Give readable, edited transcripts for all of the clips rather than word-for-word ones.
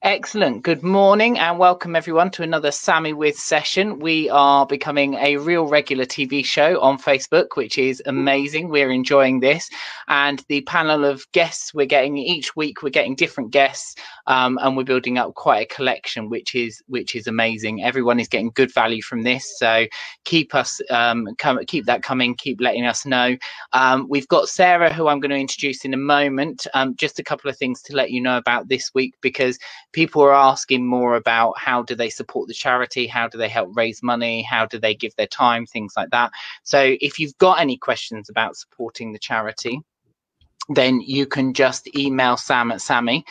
Excellent. Good morning and welcome everyone to another Samee With Session. We are becoming a real regular TV show on Facebook, which is amazing. We're enjoying this. And the panel of guests we're getting each week, we're getting different guests, and we're building up quite a collection, which is amazing. Everyone is getting good value from this. So keep us keep that coming, keep letting us know. We've got Sarah, who I'm going to introduce in a moment. Just a couple of things to let you know about this week, because people are asking more about how do they support the charity, how do they help raise money, how do they give their time, things like that. So if you've got any questions about supporting the charity, then you can just email Sam at samee.co.uk,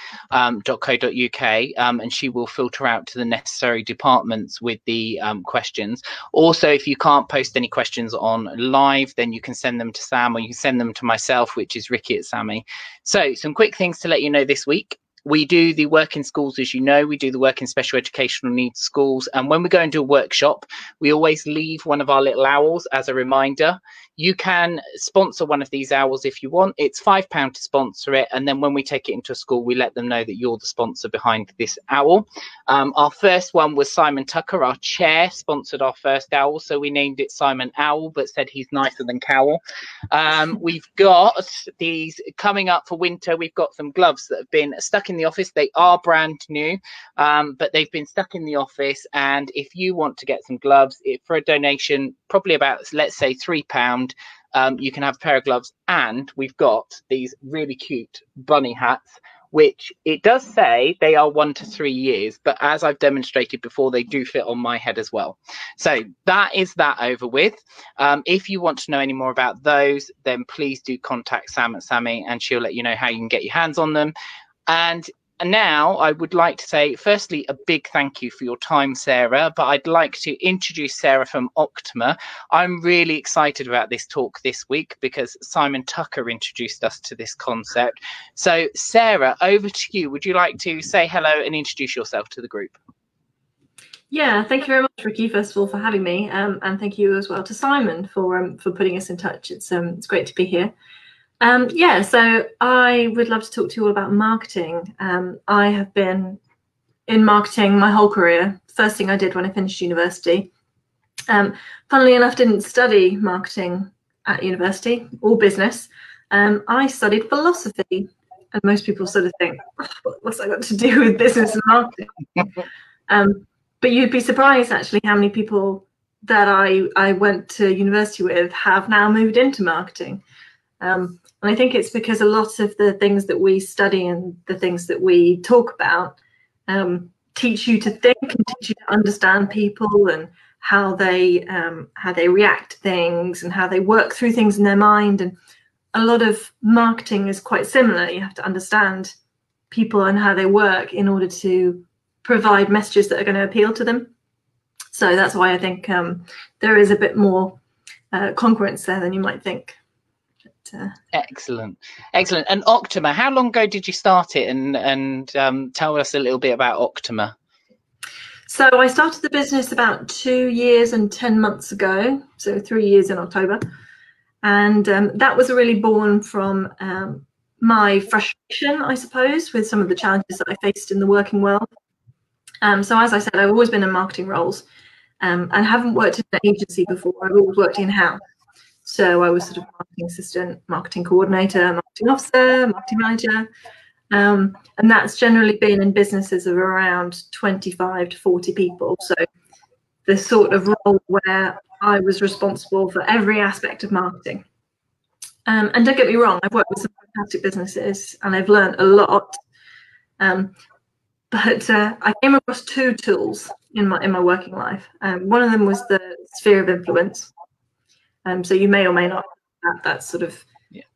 and she will filter out to the necessary departments with the questions. Also, if you can't post any questions on live, then you can send them to Sam, or you can send them to myself, which is Ricky at Samee. So some quick things to let you know this week. We do the work in schools, as you know, we do the work in special educational needs schools. And when we go and do a workshop, we always leave one of our little owls as a reminder. You can sponsor one of these owls if you want. It's £5 to sponsor it. And then when we take it into a school, we let them know that you're the sponsor behind this owl. Our first one was Simon Tucker, our chair, sponsored our first owl. So we named it Simon Owl, but said he's nicer than Cowl. We've got these coming up for winter. We've got some gloves that have been stuck in the office. They are brand new, but they've been stuck in the office. And if you want to get some gloves for a donation, probably about, let's say, £3, you can have a pair of gloves. And we've got these really cute bunny hats, which it does say they are 1 to 3 years, but as I've demonstrated before, they do fit on my head as well. So that is that over with. If you want to know any more about those, then please do contact Sam at Samee, and she'll let you know how you can get your hands on them. And now I would like to say, firstly, a big thank you for your time, Sarah, but I'd like to introduce Sarah from Octima. I'm really excited about this talk this week because Simon Tucker introduced us to this concept. So Sarah, over to you. Would you like to say hello and introduce yourself to the group? Yeah, thank you very much, Ricky, first of all, for having me, and thank you as well to Simon for putting us in touch. It's great to be here. Yeah, so I would love to talk to you all about marketing. I have been in marketing my whole career. First thing I did when I finished university. Funnily enough, didn't study marketing at university or business. I studied philosophy, and most people sort of think, oh, what's that got to do with business and marketing? But you'd be surprised actually how many people that I went to university with have now moved into marketing. And I think it's because a lot of the things that we study and the things that we talk about teach you to think and teach you to understand people and how they react to things and how they work through things in their mind. And a lot of marketing is quite similar. You have to understand people and how they work in order to provide messages that are going to appeal to them. So that's why I think there is a bit more congruence there than you might think. Excellent. And Octima, how long ago did you start it? And tell us a little bit about Octima. So I started the business about 2 years and 10 months ago, so 3 years in October. And that was really born from my frustration, I suppose, with some of the challenges that I faced in the working world. So as I said, I've always been in marketing roles and haven't worked in an agency before. I've always worked in-house. So I was sort of marketing assistant, marketing coordinator, marketing officer, marketing manager. And that's generally been in businesses of around 25 to 40 people. So the sort of role where I was responsible for every aspect of marketing. And don't get me wrong, I've worked with some fantastic businesses and I've learned a lot. But I came across two tools in my working life. One of them was the sphere of influence. So you may or may not have that sort of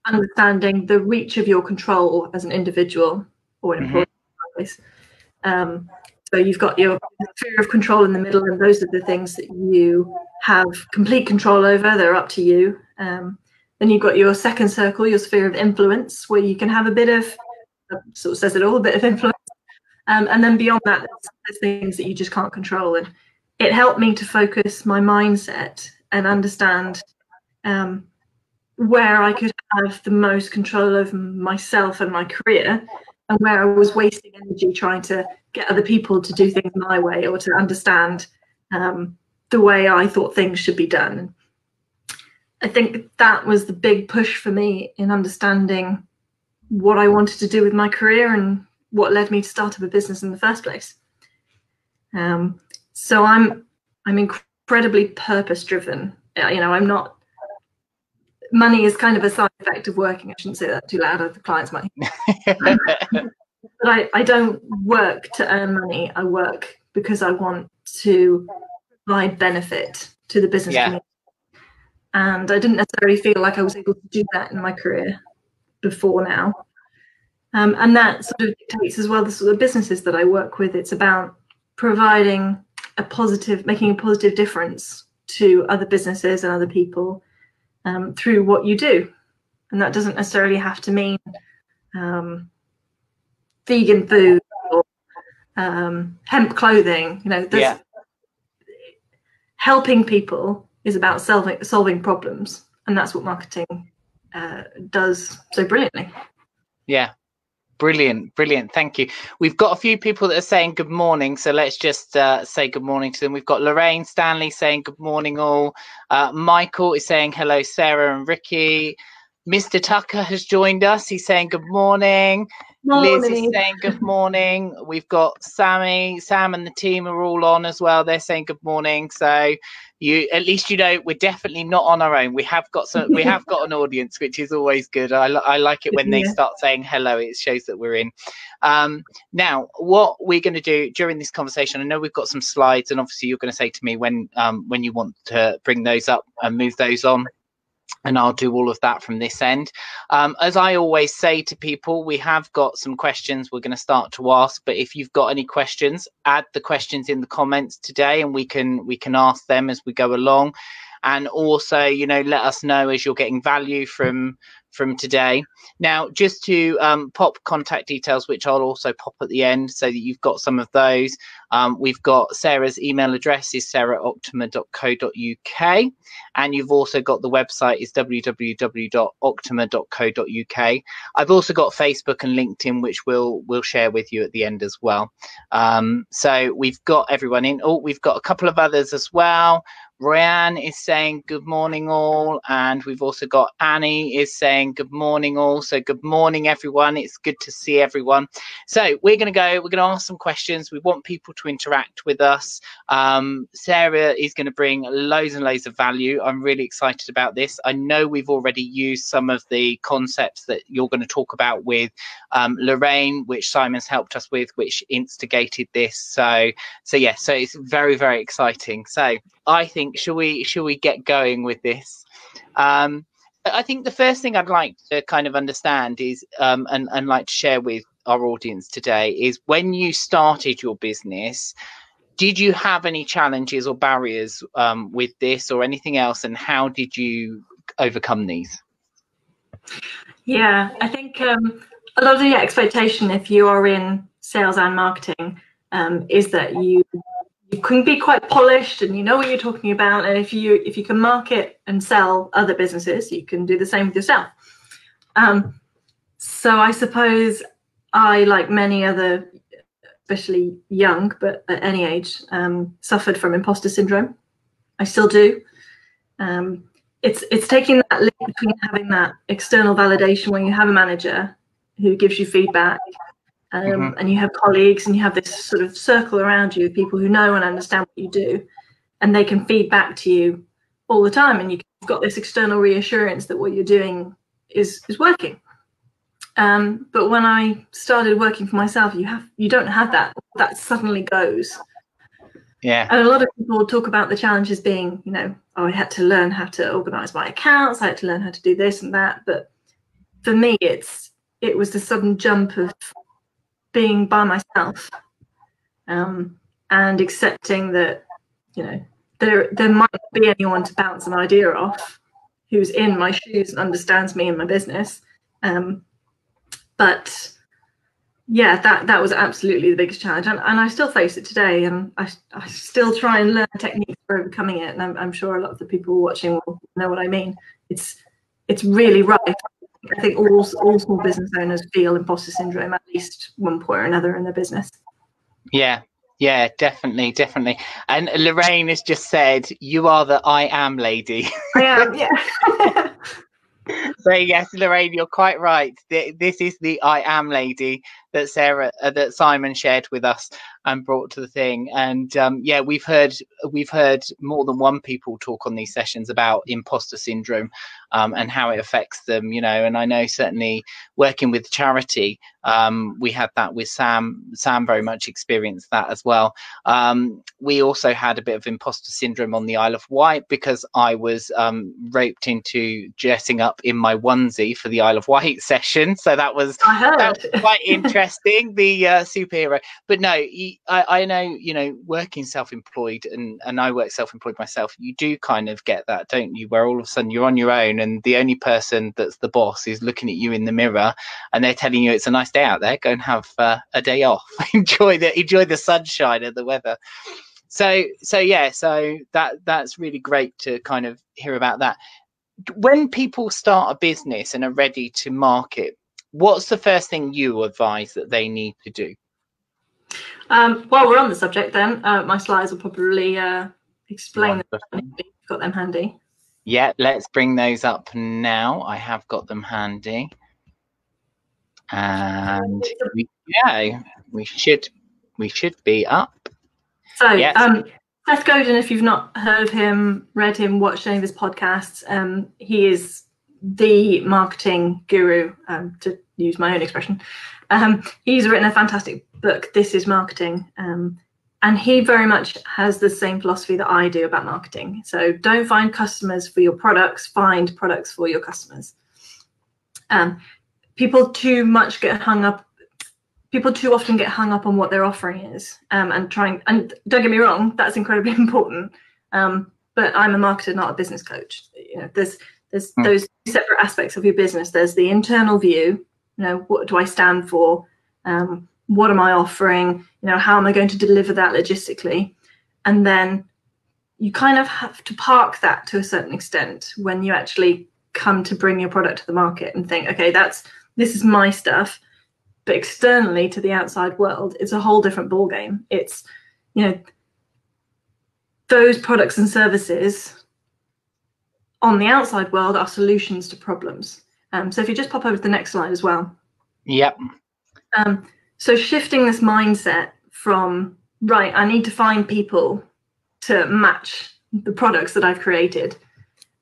understanding the reach of your control as an individual or an employee. So you've got your sphere of control in the middle, and those are the things that you have complete control over. They're up to you. Then you've got your second circle, your sphere of influence, where you can have a bit of, sort of says it all, a bit of influence. And then beyond that, there's things that you just can't control. And it helped me to focus my mindset and understand where I could have the most control over myself and my career and where I was wasting energy trying to get other people to do things my way or to understand the way I thought things should be done. I think that was the big push for me in understanding what I wanted to do with my career and what led me to start up a business in the first place. So I'm incredibly purpose-driven. You know, I'm not. Money is kind of a side effect of working. I shouldn't say that too loud, or the clients might. But I don't work to earn money. I work because I want to provide benefit to the business community. And I didn't necessarily feel like I was able to do that in my career before now. And that sort of dictates as well the sort of businesses that I work with. It's about providing making a positive difference to other businesses and other people through what you do. And that doesn't necessarily have to mean vegan food or hemp clothing. You know, helping people is about solving problems, and that's what marketing does so brilliantly. Yeah. Brilliant. Thank you. We've got a few people that are saying good morning, so let's just say good morning to them. We've got Lorraine Stanley saying good morning all. Michael is saying hello, Sarah and Ricky. Mr. Tucker has joined us. He's saying good morning. Liz is saying good morning. We've got Sam and the team are all on as well. They're saying good morning. So at least you know we're definitely not on our own. We have got an audience, which is always good. I like it when they start saying hello. It shows that we're in. Now, what we're going to do during this conversation, I know we've got some slides, and obviously you're going to say to me when you want to bring those up and move those on. And I'll do all of that from this end. As I always say to people, we have got some questions we're going to start to ask. But if you've got any questions, add the questions in the comments today, and we can ask them as we go along. And also, you know, let us know as you're getting value from today. Now, just to pop contact details, which I'll also pop at the end so that you've got some of those. We've got Sarah's email address is sarah@octima.co.uk, and you've also got the website is www.octima.co.uk. I've also got Facebook and LinkedIn, which we'll share with you at the end as well. So we've got everyone in. Oh, we've got a couple of others as well. Ryan is saying good morning all, and we've also got Annie is saying good morning all. So good morning everyone, it's good to see everyone. So we're going to ask some questions. We want people to interact with us. Sarah is going to bring loads and loads of value. I'm really excited about this. I know we've already used some of the concepts that you're going to talk about with Lorraine, which Simon's helped us with, which instigated this. So it's very, very exciting. So I think shall we get going with this? I think the first thing I'd like to kind of understand is and like to share with our audience today is when you started your business, did you have any challenges or barriers with this or anything else, and how did you overcome these? Yeah, I think a lot of the expectation if you are in sales and marketing is that you can be quite polished and you know what you're talking about, and if you can market and sell other businesses, you can do the same with yourself. So I suppose I, like many other, especially young but at any age, suffered from imposter syndrome. I still do. It's taking that link between having that external validation when you have a manager who gives you feedback, and you have colleagues, and you have this sort of circle around you of people who know and understand what you do, and they can feed back to you all the time, and you've got this external reassurance that what you're doing is working. But when I started working for myself, you don't have that. That suddenly goes. Yeah. And a lot of people talk about the challenges being, you know, I had to learn how to organize my accounts, I had to learn how to do this and that. But for me, it was the sudden jump of being by myself, and accepting that, you know, there might not be anyone to bounce an idea off who's in my shoes and understands me and my business. But yeah, that was absolutely the biggest challenge, and I still face it today, and I still try and learn techniques for overcoming it, and I'm sure a lot of the people watching will know what I mean. It's really rough, I think all small business owners feel imposter syndrome at least one point or another in their business. Yeah, definitely. And Lorraine has just said, "You are the I am lady." I am, yeah. So yes, Lorraine, you're quite right. This is the I am lady that that Simon shared with us and brought to the thing. And yeah, we've heard more than one people talk on these sessions about imposter syndrome and how it affects them. And I know certainly working with charity, we had that with Sam. Sam very much experienced that as well. We also had a bit of imposter syndrome on the Isle of Wight because I was roped into dressing up in my onesie for the Isle of Wight session. So that was quite interesting, the superhero. But no, I know, working self-employed and I work self-employed myself, you do kind of get that, don't you? Where all of a sudden you're on your own and the only person that's the boss is looking at you in the mirror and they're telling you it's a nice day out there, go and have a day off, enjoy the sunshine and the weather. So that's really great to kind of hear about that. When people start a business and are ready to market, what's the first thing you advise that they need to do? While we're on the subject then, my slides will probably explain them. You've got them handy. Yeah, let's bring those up now. I have got them handy. And we should be up. So yes. Seth Godin, if you've not heard of him, read him, watched any of his podcasts, he is the marketing guru, to use my own expression. He's written a fantastic book, This is Marketing, and he very much has the same philosophy that I do about marketing. So don't find customers for your products, find products for your customers. People too often get hung up on what their offering is, and don't get me wrong, that's incredibly important. But I'm a marketer, not a business coach. There's those separate aspects of your business. There's the internal view, what do I stand for? What am I offering? How am I going to deliver that logistically? And then you kind of have to park that to a certain extent when you actually come to bring your product to the market and think, okay, this is my stuff. But externally to the outside world, it's a whole different ballgame. It's, those products and services on the outside world are solutions to problems. So if you just pop over to the next slide as well. Yep. So shifting this mindset from, right, I need to find people to match the products that I've created.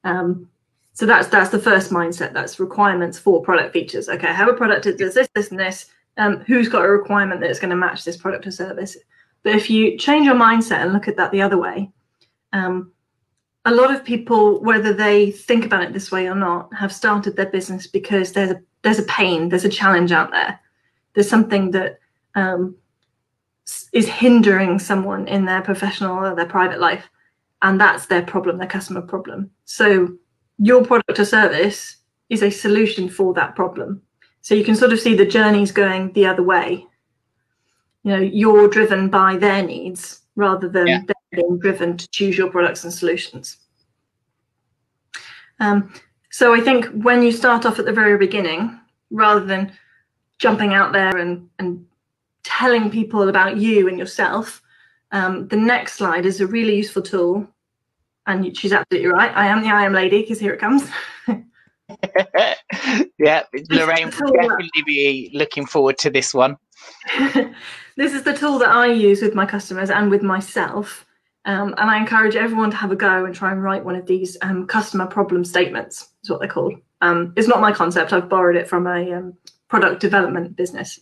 So that's the first mindset. That's requirements for product features. Okay, I have a product that does this, this, and this. Who's got a requirement that's going to match this product or service? But if you change your mindset and look at that the other way, a lot of people, whether they think about it this way or not, have started their business because there's a pain, there's a challenge out there. There's something that is hindering someone in their professional or their private life, and that's their problem, their customer problem. So your product or service is a solution for that problem. So you can sort of see the journeys going the other way. You're driven by their needs rather than them being driven to choose your products and solutions. So I think when you start off at the very beginning, rather than jumping out there and telling people about you and yourself, the next slide is a really useful tool. And she's absolutely right. I am the I am lady, because here it comes. Yeah, Lorraine will definitely be looking forward to this one. This is the tool that I use with my customers and with myself. And I encourage everyone to have a go and try and write one of these customer problem statements, is what they're called. It's not my concept. I've borrowed it from a product development business.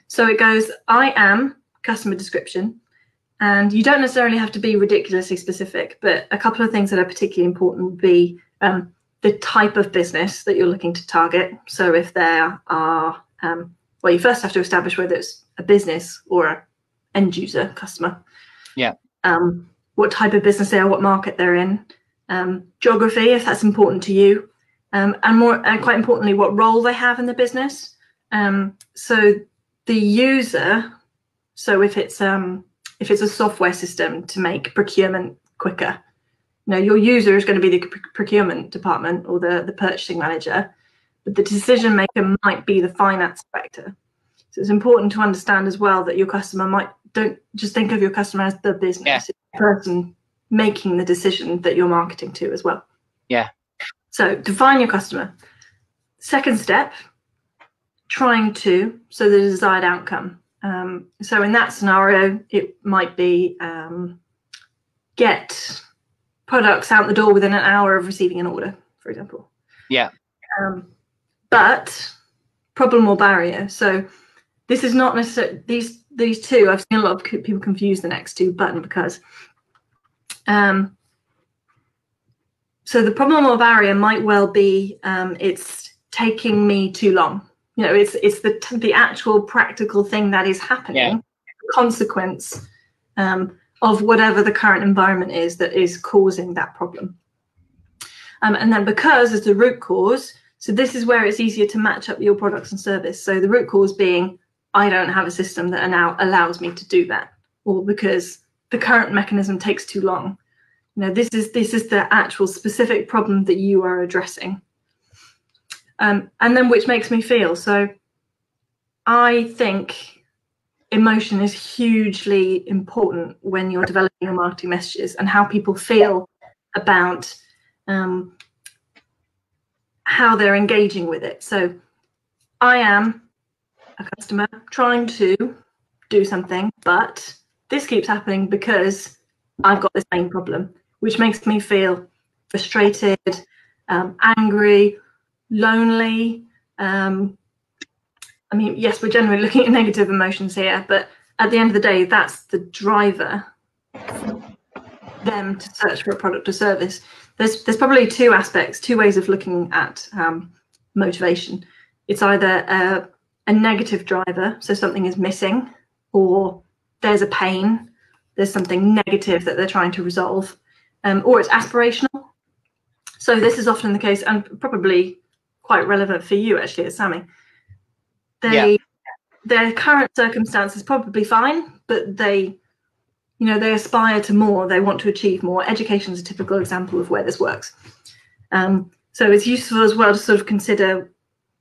So it goes, I am customer description. And you don't necessarily have to be ridiculously specific, but a couple of things that are particularly important would be the type of business that you're looking to target. So if there are, well, you first have to establish whether it's a business or an end user customer. Yeah. What type of business they are, what market they're in, geography, if that's important to you, and quite importantly, what role they have in the business. So the user, so if it's a software system to make procurement quicker, Your user is going to be the procurement department or the purchasing manager, but the decision maker might be the finance director. So it's important to understand as well that your customer don't just think of your customer as the business, Yeah. It's the person making the decision that you're marketing to as well. Yeah. So define your customer. Second step, the desired outcome. So in that scenario, it might be get products out the door within an hour of receiving an order, for example. Yeah. But problem or barrier. So this is not necessarily these two. I've seen a lot of people confuse the next two, but and because. So the problem or barrier might well be it's taking me too long. It's the actual practical thing that is happening, the consequence of whatever the current environment is that is causing that problem. And then because is the root cause. So this is where it's easier to match up your products and service. So the root cause being, I don't have a system that now allows me to do that, or because the current mechanism takes too long. This is the actual specific problem that you are addressing. And then which makes me feel. So I think emotion is hugely important when you're developing your marketing messages, and how people feel about how they're engaging with it. So I am a customer trying to do something, but this keeps happening because I've got this main problem, which makes me feel frustrated, angry, lonely. Yes, we're generally looking at negative emotions here, but at the end of the day, that's the driver for them to search for a product or service. There's probably two ways of looking at motivation. It's either a negative driver, so something is missing, or there's a pain, there's something negative that they're trying to resolve, or it's aspirational. So this is often the case, and probably quite relevant for you actually, as Samee. Their current circumstance is probably fine, but they aspire to more. They want to achieve more. Education is a typical example of where this works. So it's useful as well to sort of consider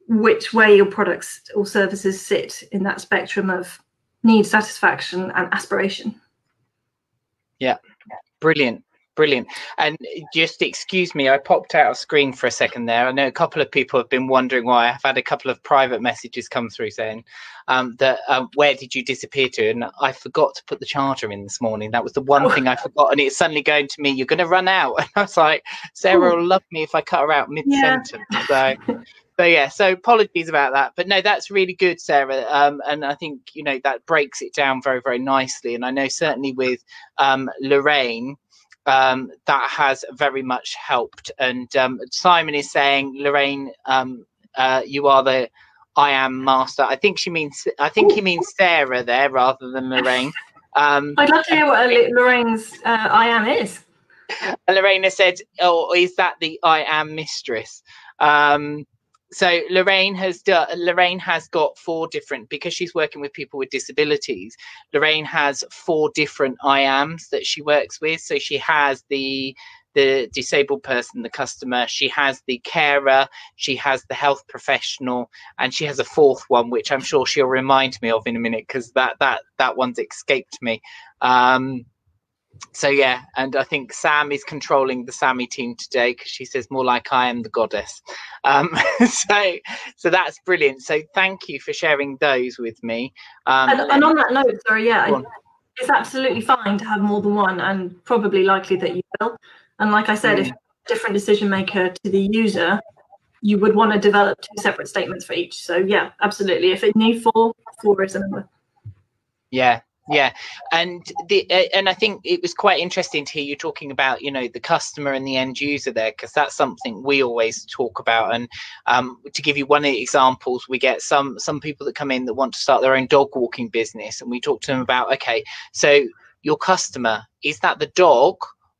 which way your products or services sit in that spectrum of need, satisfaction, and aspiration. Yeah, brilliant. And just excuse me, I popped out of screen for a second there. I know a couple of people have been wondering why. I've had a couple of private messages come through saying where did you disappear to? And I forgot to put the charger in this morning. That was the one thing I forgot, and it's suddenly going to me, you're going to run out. And I was like, Sarah will love me if I cut her out mid-sentence. Yeah. So apologies about that, but no, that's really good, Sarah. And I think that breaks it down very, very nicely. And I know certainly with Lorraine, that has very much helped. And Simon is saying, Lorraine, you are the I am master. I think he means Sarah there rather than Lorraine. I'd love to hear what Lorraine's I am is. Lorraine said, "Oh, is that the I am mistress?" So Lorraine has got 4 different, because she's working with people with disabilities. Lorraine has 4 different I ams that she works with. So she has the disabled person, the customer, she has the carer, she has the health professional, and she has a 4th one, which I'm sure she'll remind me of in a minute, because that one's escaped me. So yeah, and I think Sam is controlling the Samee team today, because she says more like I am the goddess. So that's brilliant. So thank you for sharing those with me. And on that note, sorry, it's absolutely fine to have more than one, and probably likely that you will. And like I said, if you're a different decision maker to the user, you would want to develop 2 separate statements for each. So yeah, absolutely. If it needs 4 is a number. Yeah, and I think it was quite interesting to hear you talking about the customer and the end user there, because that's something we always talk about. And to give you one of the examples, we get some people that come in that want to start their own dog walking business, and we talk to them about, okay, so your customer, is that the dog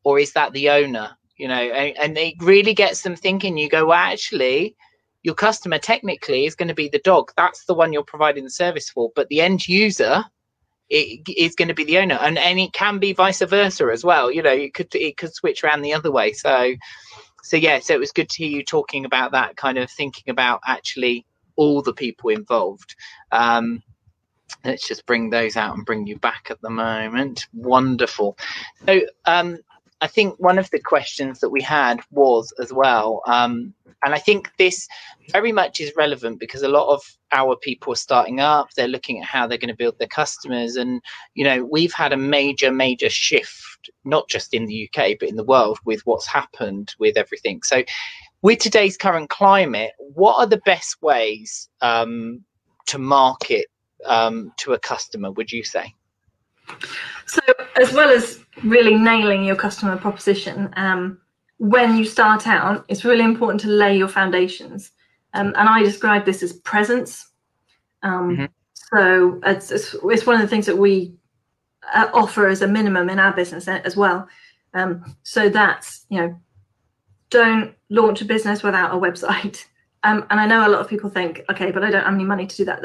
or is that the owner? And it really gets them thinking. You go, well, actually, your customer technically is going to be the dog. That's the one you're providing the service for, but the end user it is going to be the owner, and it can be vice versa as well. You know, it could switch around the other way. So yeah, so it was good to hear you talking about that, kind of thinking about actually all the people involved. Let's just bring those out and bring you back at the moment. Wonderful. So I think one of the questions that we had was as well, and I think this very much is relevant because a lot of our people are starting up, they're looking at how they're going to build their customers. And, you know, we've had a major shift, not just in the UK, but in the world with what's happened with everything. So with today's current climate, what are the best ways to market to a customer, would you say? So as well as really nailing your customer proposition, when you start out, it's really important to lay your foundations. And I describe this as presence. So it's one of the things that we offer as a minimum in our business as well. So that's, you know, don't launch a business without a website. And I know a lot of people think, okay, but I don't have any money to do that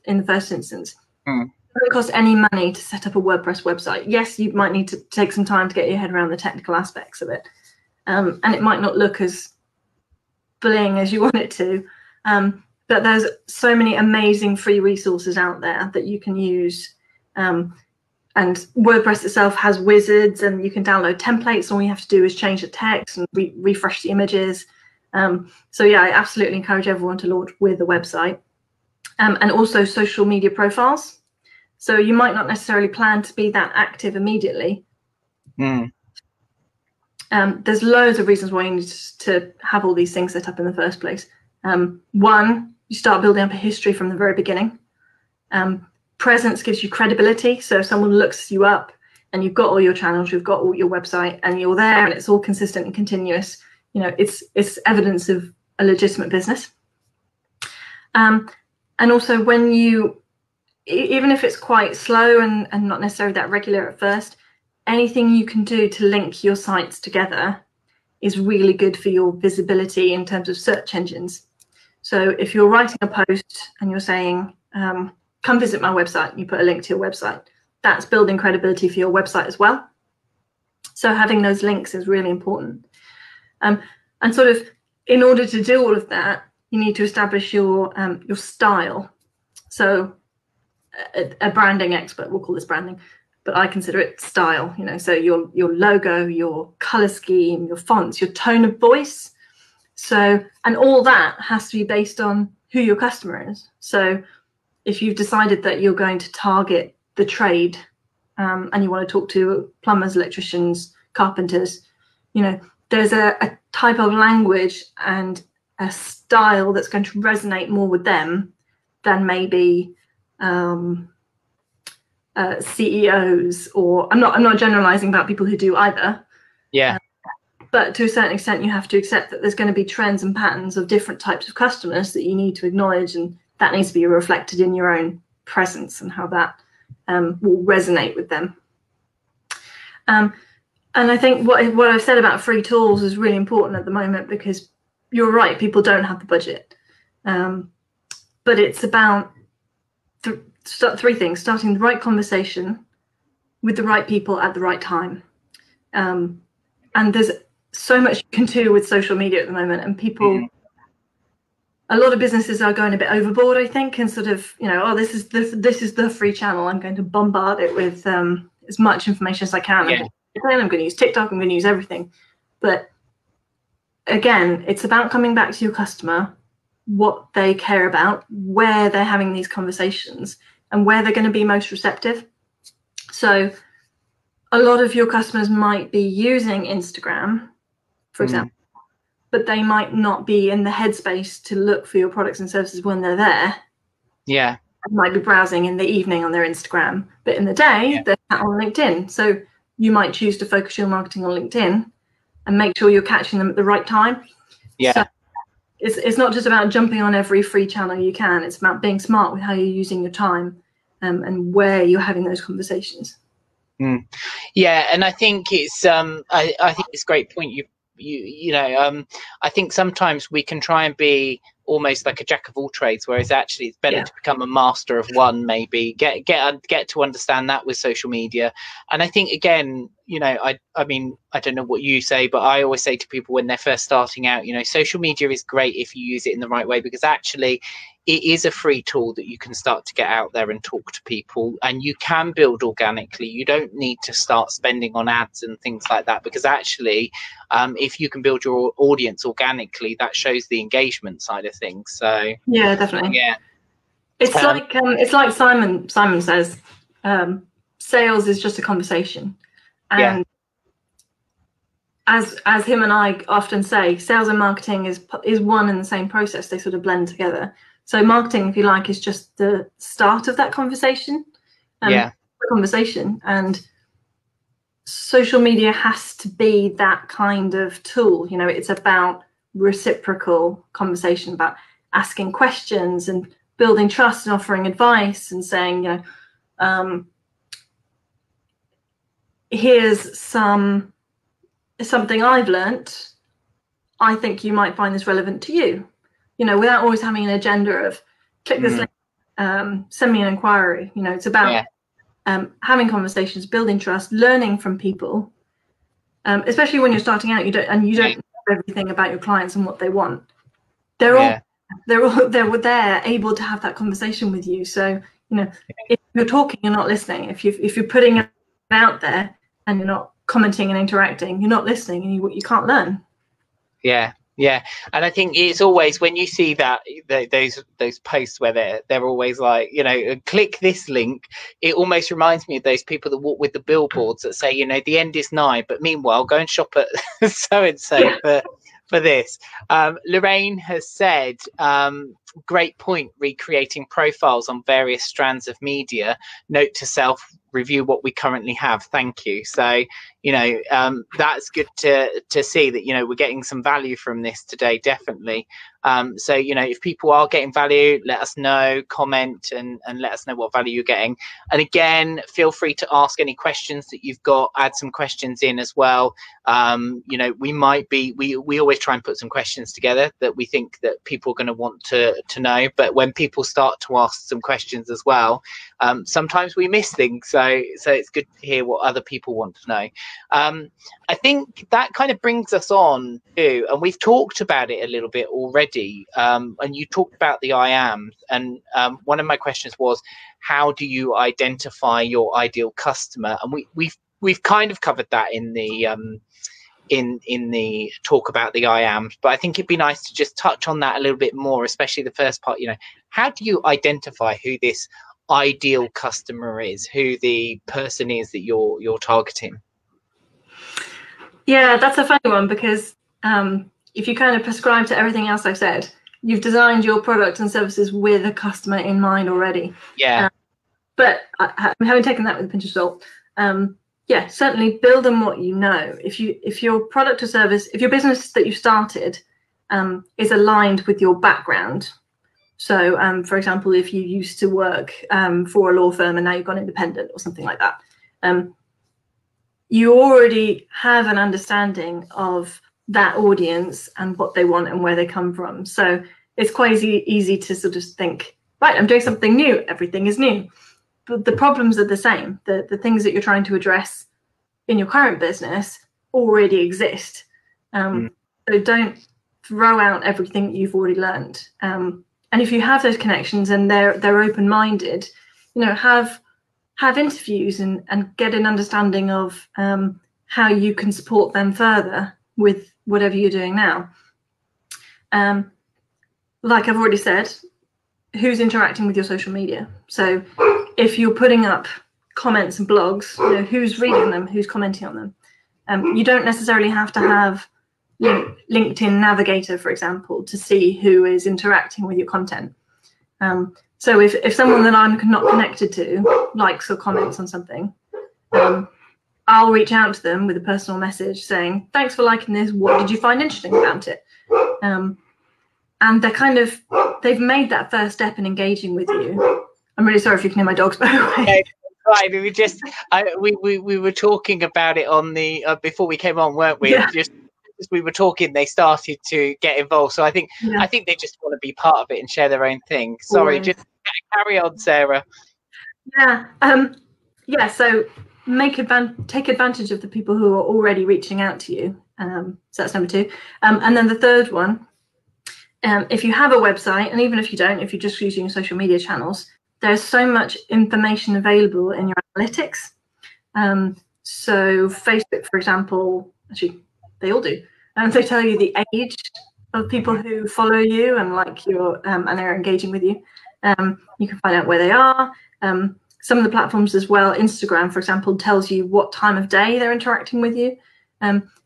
in the first instance. It doesn't cost any money to set up a WordPress website. Yes, you might need to take some time to get your head around the technical aspects of it. And it might not look as bling as you want it to. But there's so many amazing free resources out there that you can use. And WordPress itself has wizards, and you can download templates. All you have to do is change the text and refresh the images. So yeah, I absolutely encourage everyone to launch with a website, and also social media profiles. So you might not necessarily plan to be that active immediately. There's loads of reasons why you need to have all these things set up in the first place. One, you start building up a history from the very beginning. Presence gives you credibility. So if someone looks you up and you've got all your channels, you've got all your website, and you're there and it's all consistent and continuous, you know, it's evidence of a legitimate business. And also when you, even if it's quite slow and not necessarily that regular at first, anything you can do to link your sites together is really good for your visibility in terms of search engines. So if you're writing a post and you're saying, come visit my website, and you put a link to your website, that's building credibility for your website as well. So having those links is really important. And sort of in order to do all of that, you need to establish your style. So a branding expert will call this branding, but I consider it style. You know, so your logo, your color scheme, your fonts, your tone of voice. So, and all that has to be based on who your customer is. So if you've decided that you're going to target the trade, and you want to talk to plumbers, electricians, carpenters, you know, there's a type of language and a style that's going to resonate more with them than maybe CEOs, or I'm not generalizing about people who do either. Yeah. But to a certain extent, you have to accept that there's going to be trends and patterns of different types of customers that you need to acknowledge, and that needs to be reflected in your own presence and how that will resonate with them. And I think what I've said about free tools is really important at the moment, because you're right, people don't have the budget. But it's about three things: starting the right conversation with the right people at the right time. And there's so much you can do with social media at the moment, and people, a lot of businesses are going a bit overboard, I think, and sort of, you know, oh, this is the free channel, I'm going to bombard it with as much information as I can. Yeah. I'm going to use TikTok, I'm going to use everything. But again, it's about coming back to your customer, what they care about, where they're having these conversations, and where they're going to be most receptive. So a lot of your customers might be using Instagram, for example, but they might not be in the headspace to look for your products and services when they're there. Yeah. They might be browsing in the evening on their Instagram, but in the day, they're on LinkedIn. So you might choose to focus your marketing on LinkedIn and make sure you're catching them at the right time. Yeah. So it's not just about jumping on every free channel you can. It's about being smart with how you're using your time, and where you're having those conversations. Yeah, and I think it's I think it's a great point. You know, I think sometimes we can try and be almost like a jack of all trades, whereas actually it's better to become a master of one, maybe get to understand that with social media. And I think, again, you know, I mean, I don't know what you say, but I always say to people when they're first starting out, you know, social media is great if you use it in the right way, because actually it is a free tool that you can start to get out there and talk to people, and you can build organically. You don't need to start spending on ads and things like that, because actually if you can build your audience organically, that shows the engagement side of things. So yeah, definitely. Yeah, it's like Simon says, sales is just a conversation. And as him and I often say, sales and marketing is one and the same process. They sort of blend together. So marketing, if you like, is just the start of that conversation. And social media has to be that kind of tool. You know, it's about reciprocal conversation, about asking questions and building trust and offering advice and saying, you know, here's something I've learnt. I think you might find this relevant to you. You know, without always having an agenda of click this link, send me an inquiry. You know, it's about having conversations, building trust, learning from people. Especially when you're starting out, you don't know everything about your clients and what they want. They're there able to have that conversation with you. So, you know, if you're talking, you're not listening. If you're putting it out there and you're not commenting and interacting, you're not listening, and you can't learn. Yeah, and I think it's always when you see that those posts where they're always like, you know, click this link. It almost reminds me of those people that walk with the billboards that say, you know, the end is nigh, but meanwhile go and shop at so and so for this. Lorraine has said, great point, recreating profiles on various strands of media. Note to self, review what we currently have. Thank you. So, you know, that's good to see that, you know, we're getting some value from this today, definitely. So, you know, if people are getting value, let us know, comment and let us know what value you're getting. And again, feel free to ask any questions that you've got, add some questions in as well. You know, we always try and put some questions together that we think that people are going to want to know. But when people start to ask some questions as well, sometimes we miss things. So it's good to hear what other people want to know. I think that kind of brings us on to, and we've talked about it a little bit already, and you talked about the I ams, and one of my questions was, how do you identify your ideal customer? And we've kind of covered that in the in the talk about the I ams, but I think it'd be nice to just touch on that a little bit more, especially the first part. You know, how do you identify who this ideal customer is, who the person is that you're targeting? Yeah, that's a funny one, because if you kind of prescribe to everything else I've said, you've designed your products and services with a customer in mind already. Yeah. But having taken that with a pinch of salt, yeah, certainly build on what you know. If your product or service, if your business that you started is aligned with your background. So, for example, if you used to work for a law firm and now you've gone independent or something like that, you already have an understanding of that audience and what they want and where they come from. So it's quite easy to sort of think, right, I'm doing something new. Everything is new. But the problems are the same. The things that you're trying to address in your current business already exist. So don't throw out everything that you've already learned. And if you have those connections and they're open-minded, you know, have interviews and get an understanding of how you can support them further with whatever you're doing now. Like I've already said, who's interacting with your social media? So if you're putting up comments and blogs, you know, who's reading them, who's commenting on them? You don't necessarily have to have LinkedIn Navigator, for example, to see who is interacting with your content. So if someone that I'm not connected to likes or comments on something, I'll reach out to them with a personal message saying, thanks for liking this. What did you find interesting about it? And they've made that first step in engaging with you. I'm really sorry if you can hear my dogs, by the way. Right, we just we were talking about it on the before we came on, weren't we? Yeah. Just as we were talking, they started to get involved. So I think they just want to be part of it and share their own thing. Sorry, Always. just carry on, Sarah. Yeah. So take advantage of the people who are already reaching out to you. So that's number 2. And then the third one, if you have a website, and even if you don't, if you're just using social media channels, there's so much information available in your analytics. So Facebook, for example, actually they all do, and they tell you the age of people who follow you and like your and they're engaging with you. You can find out where they are. Some of the platforms as well, Instagram, for example, tells you what time of day they're interacting with you.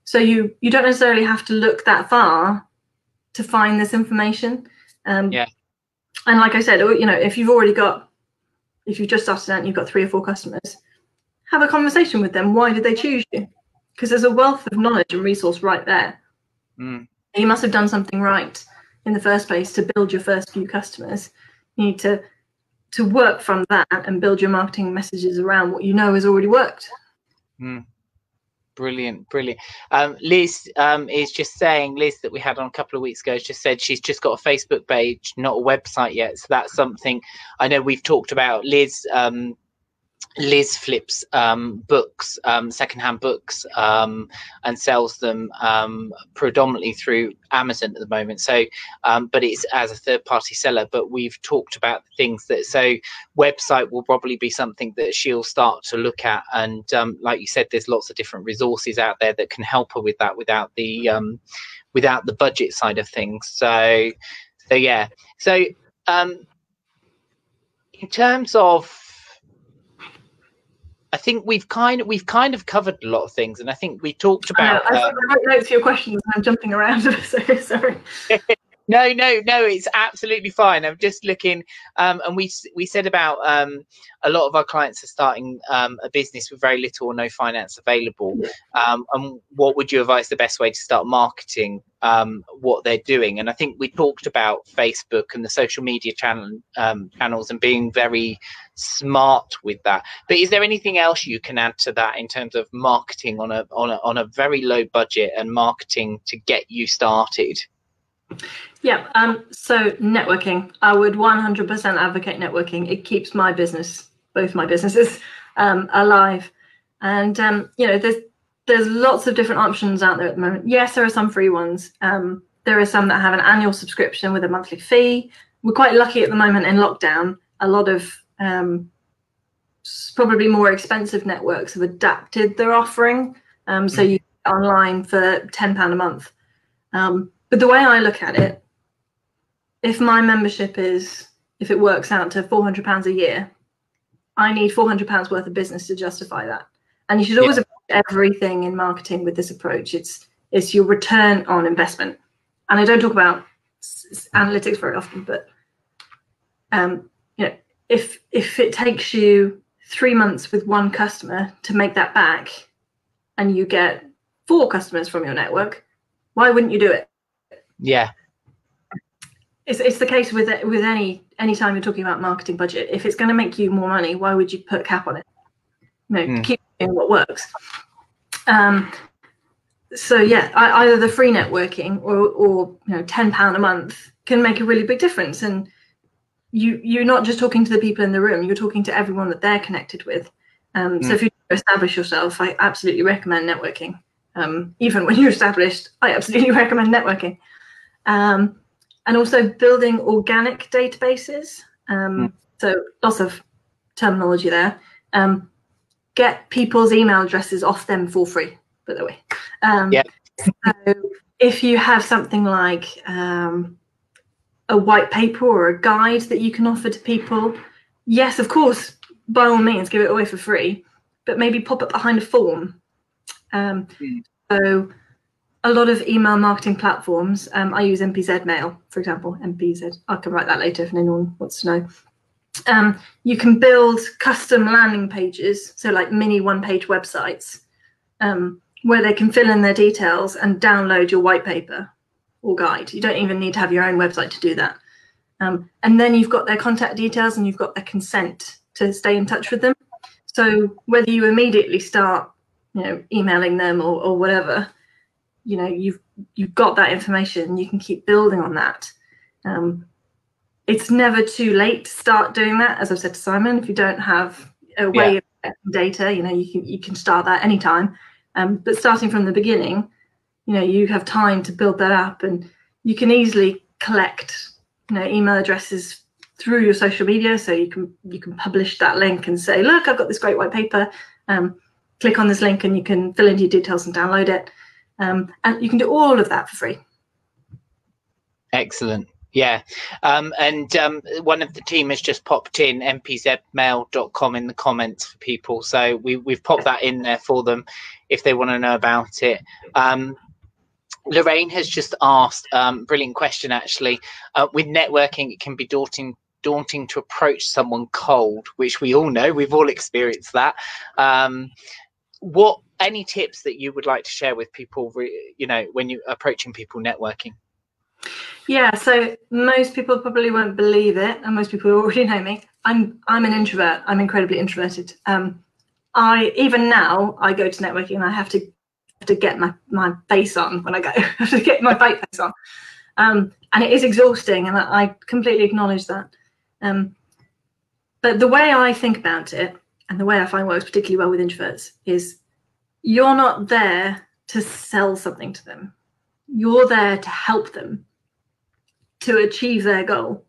So you don't necessarily have to look that far to find this information. And like I said, if you've just started out and you've got 3 or 4 customers, have a conversation with them. Why did they choose you? Because there's a wealth of knowledge and resource right there. You must have done something right in the first place to build your first few customers. You need to work from that and build your marketing messages around what you know has already worked. Brilliant. Liz is just saying, Liz that we had on a couple of weeks ago, just said she's just got a Facebook page, not a website yet. So that's something I know we've talked about. Liz flips books, secondhand books, and sells them predominantly through Amazon at the moment. So, but it's as a third-party seller. But we've talked about things so website will probably be something that she'll start to look at. And like you said, there's lots of different resources out there that can help her with that without the budget side of things. So yeah. So in terms of, I think we've kind of covered a lot of things, and I think we talked about. I wrote notes for your questions, and I'm jumping around. So sorry. No, it's absolutely fine. I'm just looking, and we said about a lot of our clients are starting a business with very little or no finance available. And what would you advise the best way to start marketing what they're doing? And I think we talked about Facebook and the social media channels and being very smart with that. But is there anything else you can add to that in terms of marketing on a very low budget and marketing to get you started? Yeah, so networking. I would 100% advocate networking. It keeps my business, both my businesses, alive. And there's lots of different options out there at the moment. Yes, there are some free ones. There are some that have an annual subscription with a monthly fee. We're quite lucky at the moment in lockdown. A lot of probably more expensive networks have adapted their offering. So you get online for £10 a month. But the way I look at it, if my membership if it works out to £400 a year, I need £400 worth of business to justify that. And you should always approach everything in marketing with this approach. It's your return on investment. And I don't talk about analytics very often, but if it takes you 3 months with one customer to make that back, and you get 4 customers from your network, why wouldn't you do it? Yeah, it's the case with any time you're talking about marketing budget. If it's going to make you more money, why would you put a cap on it? Keep doing what works. So yeah, either the free networking or £10 a month can make a really big difference. And you're not just talking to the people in the room; you're talking to everyone that they're connected with. So if you establish yourself, I absolutely recommend networking. Even when you're established, I absolutely recommend networking. And also building organic databases. So lots of terminology there. Get people's email addresses off them for free, by the way. So if you have something like a white paper or a guide that you can offer to people, yes, of course, by all means, give it away for free, but maybe pop it behind a form. So a lot of email marketing platforms, I use MPZ Mail, for example, MPZ. I can write that later if anyone wants to know. You can build custom landing pages, so like mini one-page websites, where they can fill in their details and download your white paper or guide. You don't even need to have your own website to do that. And then you've got their contact details and you've got their consent to stay in touch with them. So whether you immediately start emailing them or whatever, you know, you've got that information, you can keep building on that. It's never too late to start doing that. As I've said to Simon, if you don't have a way of collecting data, you know, you can start that anytime. But starting from the beginning, you know, you have time to build that up, and you can easily collect, you know, email addresses through your social media. So you can publish that link and say, look, I've got this great white paper. Click on this link and you can fill in your details and download it. And you can do all of that for free. Excellent. Yeah. And one of the team has just popped in mpzmail.com in the comments for people. So we've popped that in there for them if they want to know about it. Lorraine has just asked, brilliant question, actually. With networking, it can be daunting to approach someone cold, which we all know. We've all experienced that. Any tips that you would like to share with people, you know, when you're approaching people networking? Yeah, so most people probably won't believe it, and most people already know me. I'm an introvert. I'm incredibly introverted. Even now I go to networking and I have to get my face on when I go. I have to get my fake face on, and it is exhausting, and I completely acknowledge that. But the way I think about it, and the way I find works particularly well with introverts, is you're not there to sell something to them. You're there to help them to achieve their goal.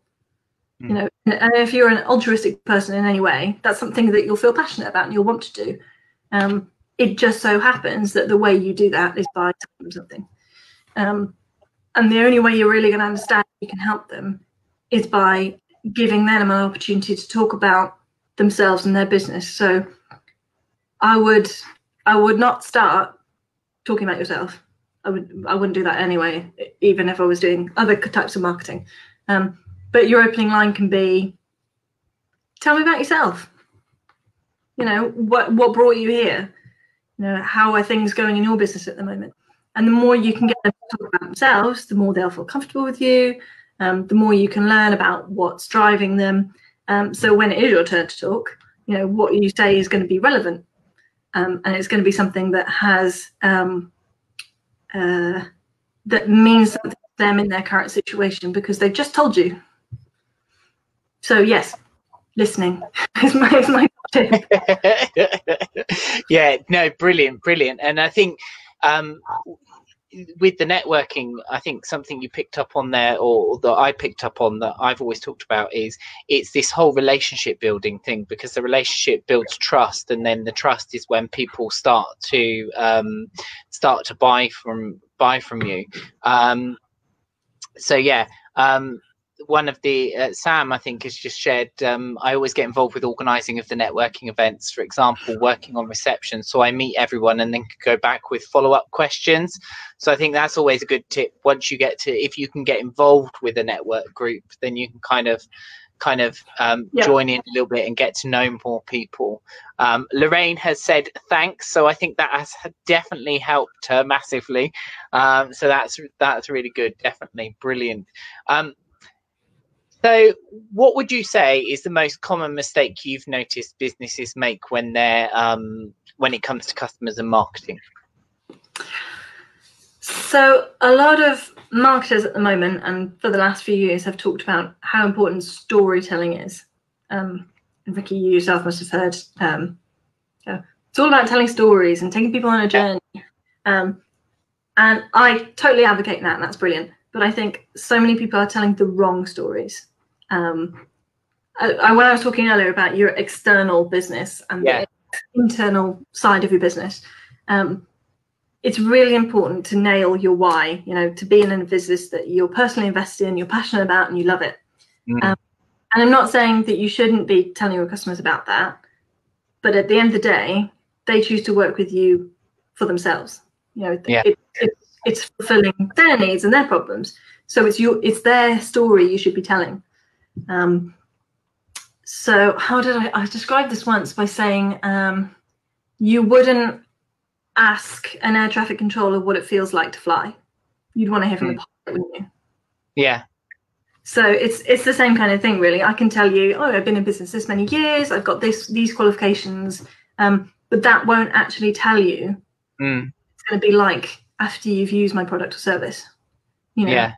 You know, and if you're an altruistic person in any way, that's something that you'll feel passionate about and you'll want to do. It just so happens that the way you do that is by telling them something. And the only way you're really going to understand you can help them is by giving them an opportunity to talk about themselves and their business. So I would not start talking about yourself. I wouldn't do that anyway, even if I was doing other types of marketing. But your opening line can be, tell me about yourself. You know, what brought you here? You know, how are things going in your business at the moment? And the more you can get them to talk about themselves, the more they'll feel comfortable with you. The more you can learn about what's driving them. So when it is your turn to talk, you know, what you say is going to be relevant. And it's going to be something that has that means something to them in their current situation because they've just told you. So yes, listening is my tip. Yeah, no, brilliant. And I think with the networking, I think something you picked up on there, or that I picked up on, that I've always talked about, is it's this whole relationship building thing, because the relationship builds trust, and then the trust is when people start to buy from you. So yeah. One of the Sam, I think, has just shared, I always get involved with organising of the networking events, for example, working on reception. So I meet everyone and then go back with follow-up questions. So I think that's always a good tip. Once you get to, if you can get involved with a network group, then you can kind of join in a little bit and get to know more people. Lorraine has said thanks, so I think that has definitely helped her massively. So that's really good, definitely brilliant. So what would you say is the most common mistake you've noticed businesses make when they're when it comes to customers and marketing? So a lot of marketers at the moment, and for the last few years, have talked about how important storytelling is. And Ricky, you yourself must have heard. It's all about telling stories and taking people on a journey. And I totally advocate that, and that's brilliant. But I think so many people are telling the wrong stories. When I was talking earlier about your external business and the internal side of your business, it's really important to nail your why, you know, to be in a business that you're personally invested in, you're passionate about, and you love it. And I'm not saying that you shouldn't be telling your customers about that, but at the end of the day, they choose to work with you for themselves. You know, it's fulfilling their needs and their problems. So it's their story you should be telling. So how did I described this once by saying you wouldn't ask an air traffic controller what it feels like to fly. You'd want to hear from the pilot, wouldn't you? Yeah. So it's the same kind of thing, really. I can tell you, oh, I've been in business this many years, I've got these qualifications, but that won't actually tell you it's going to be like after you've used my product or service. You know, Yeah.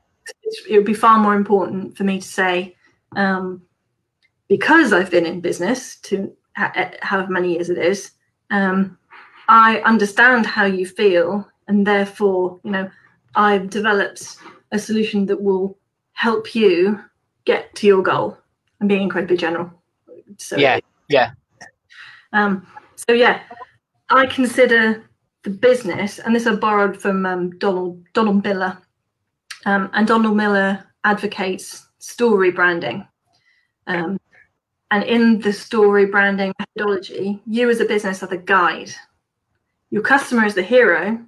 It would be far more important for me to say, because I've been in business to however many years it is, I understand how you feel, and therefore, you know, I've developed a solution that will help you get to your goal. I'm being incredibly general. So yeah. So yeah, I consider the business, and this I borrowed from Donald Miller, and Donald Miller advocates story branding. And in the story branding methodology, you as a business are the guide. Your customer is the hero,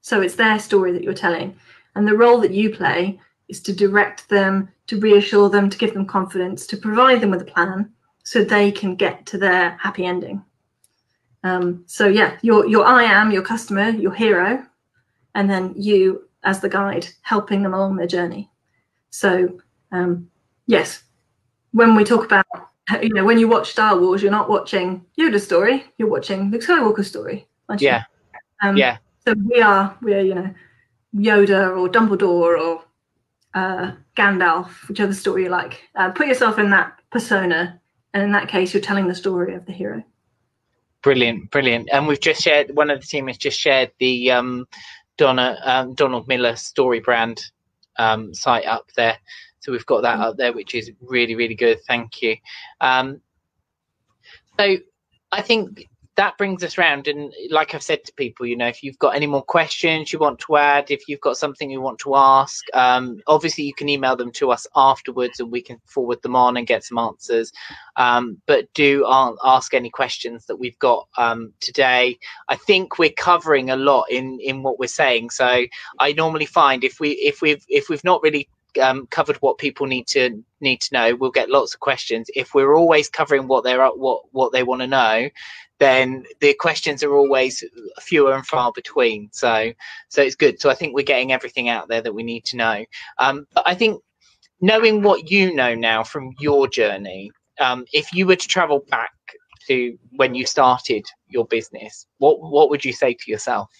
so it's their story that you're telling. And the role that you play is to direct them, to reassure them, to give them confidence, to provide them with a plan so they can get to their happy ending. So yeah, I am your customer, your hero, and then you as the guide, helping them along their journey. So yes, when we talk about, you know, when you watch Star Wars, you're not watching Yoda's story, you're watching Luke Skywalker's story, aren't you? Yeah. So we're you know, Yoda or Dumbledore or Gandalf, whichever story you like. Put yourself in that persona, and in that case, you're telling the story of the hero. Brilliant. And we've just shared, one of the team has just shared the Donald Miller story brand site up there. So we've got that up there, which is really, really good. Thank you. So I think that brings us round. And like I've said to people, you know, if you've got any more questions you want to add, if you've got something you want to ask, obviously you can email them to us afterwards and we can forward them on and get some answers. But do ask any questions that we've got today. I think we're covering a lot in what we're saying. So I normally find if we've not really covered what people need to know, we'll get lots of questions. If we're always covering what they want to know, then the questions are always fewer and far between. So it's good. So I think we're getting everything out there that we need to know. But I think knowing what you know now from your journey, if you were to travel back to when you started your business, what would you say to yourself?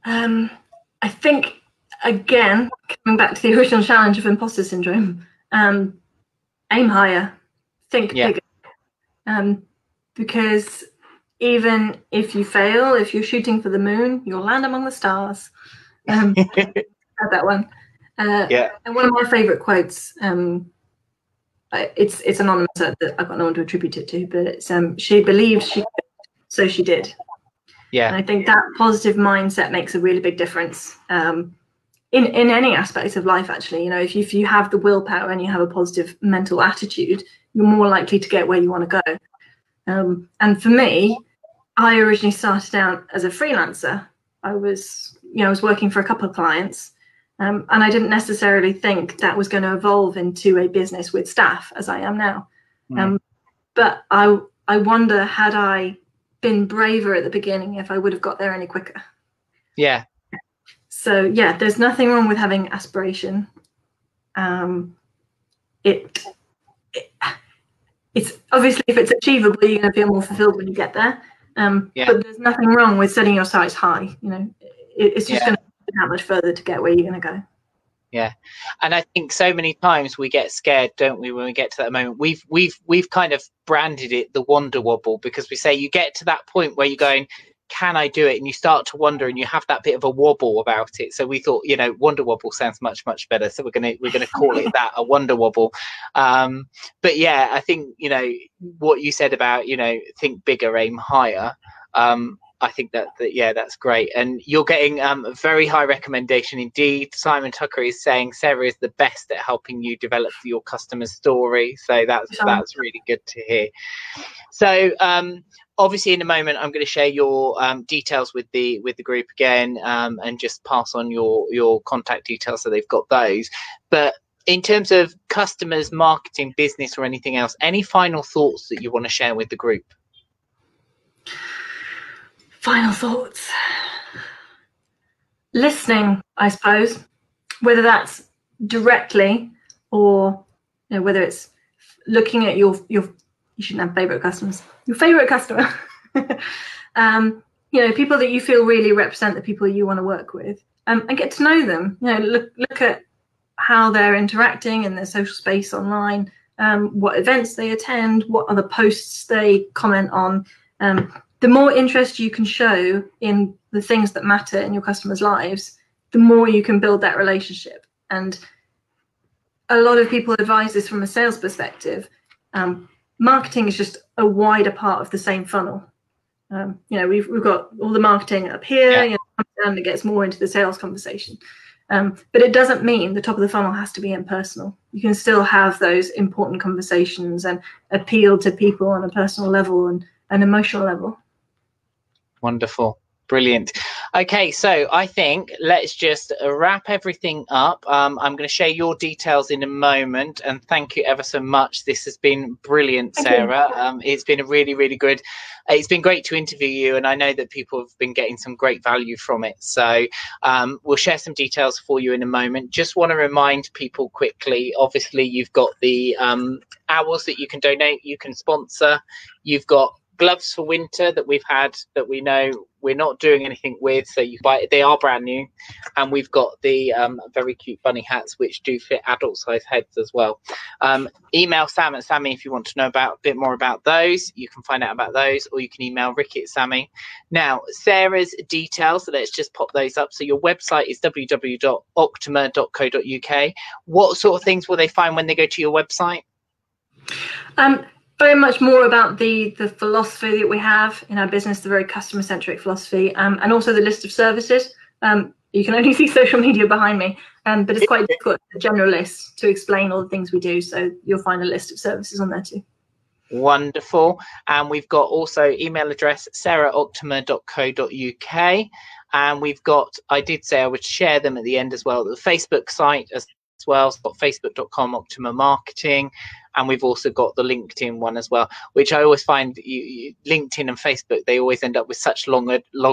I think, again, coming back to the original challenge of imposter syndrome, aim higher, think bigger. Because even if you fail, if you're shooting for the moon, you'll land among the stars. Had that one. And one of my favorite quotes, it's anonymous, I've got no one to attribute it to, but it's she believed she could, so she did. And I think that positive mindset makes a really big difference in any aspect of life, actually. You know, if you have the willpower and you have a positive mental attitude, you're more likely to get where you want to go. And for me, I originally started out as a freelancer. I was working for a couple of clients, and I didn't necessarily think that was going to evolve into a business with staff as I am now. But I wonder, had I been braver at the beginning, if I would have got there any quicker. Yeah. So yeah, there's nothing wrong with having aspiration. It's obviously, if it's achievable, you're going to feel more fulfilled when you get there. But there's nothing wrong with setting your sights high. You know, it's just going to be that much further to get where you're going to go. Yeah. And I think so many times we get scared, don't we, when we get to that moment? We've kind of branded it the wonder wobble, because we say you get to that point where you're going, can I do it? And you start to wonder, and you have that bit of a wobble about it. So we thought, you know, wonder wobble sounds much better. So we're gonna call it that, a wonder wobble. But yeah, I think, you know, what you said about, you know, think bigger, aim higher. I think that that's great. And you're getting a very high recommendation indeed. Simon Tucker is saying Sarah is the best at helping you develop your customer's story. So that's really good to hear. So obviously in a moment I'm going to share your details with the group again, and just pass on your contact details so they've got those. But in terms of customers, marketing, business, or anything else, any final thoughts that you want to share with the group? Final thoughts. Listening, I suppose, whether that's directly or, you know, whether it's looking at your you shouldn't have favorite customers. Your favorite customer, people that you feel really represent the people you want to work with, and get to know them. Look at how they're interacting in their social space online, what events they attend, what other posts they comment on. The more interest you can show in the things that matter in your customers' lives, the more you can build that relationship. And a lot of people advise this from a sales perspective. Marketing is just a wider part of the same funnel. We've got all the marketing up here, and it gets more into the sales conversation. But it doesn't mean the top of the funnel has to be impersonal. You can still have those important conversations and appeal to people on a personal level and an emotional level. Wonderful. Brilliant. Okay, so I think let's just wrap everything up. I'm going to share your details in a moment, and thank you ever so much. This has been brilliant, Sarah. It's been a really, really good. It's been great to interview you, and I know that people have been getting some great value from it. So we'll share some details for you in a moment. Just want to remind people quickly, obviously, you've got the hours that you can donate, you can sponsor. You've got gloves for winter that we've had that we know we're not doing anything with, so you buy it. They are brand new, and we've got the very cute bunny hats which do fit adult size heads as well. Email Sam at Samee if you want to know a bit more about those. You can find out about those, or you can email Ricky at Samee. Now, Sarah's details, so let's just pop those up. So your website is www.octima.co.uk. What sort of things will they find when they go to your website? Very much more about the philosophy that we have in our business, the very customer-centric philosophy, and also the list of services. You can only see social media behind me, but it's quite difficult, a general list, to explain all the things we do. So you'll find a list of services on there too. Wonderful. And we've got also email address sarah@octima.co.uk. And we've got, I did say I would share them at the end as well, the Facebook site as well. It's got facebook.com Octima Marketing. And we've also got the LinkedIn one as well, which I always find LinkedIn and Facebook, they always end up with such long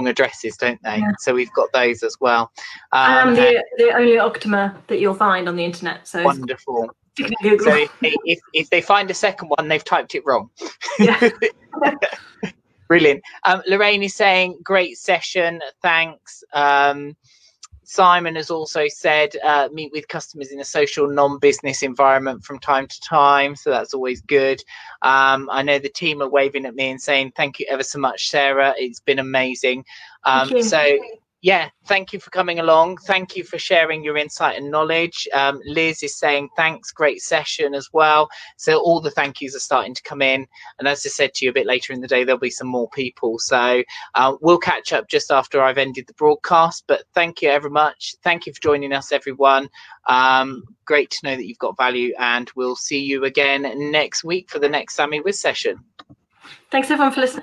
addresses, don't they? Yeah. So we've got those as well. And the only Octima that you'll find on the internet. So wonderful. So if they find a second one, they've typed it wrong. Yeah. Brilliant. Lorraine is saying, great session. Thanks. Simon has also said, meet with customers in a social non-business environment from time to time. So that's always good. I know the team are waving at me and saying, thank you ever so much, Sarah. It's been amazing. So yeah, thank you for coming along. Thank you for sharing your insight and knowledge. Liz is saying, thanks, great session as well. So all the thank yous are starting to come in. And as I said to you a bit later in the day, there'll be some more people. So we'll catch up just after I've ended the broadcast. But thank you ever much. Thank you for joining us, everyone. Great to know that you've got value. And we'll see you again next week for the next Samee With Session. Thanks, everyone, for listening.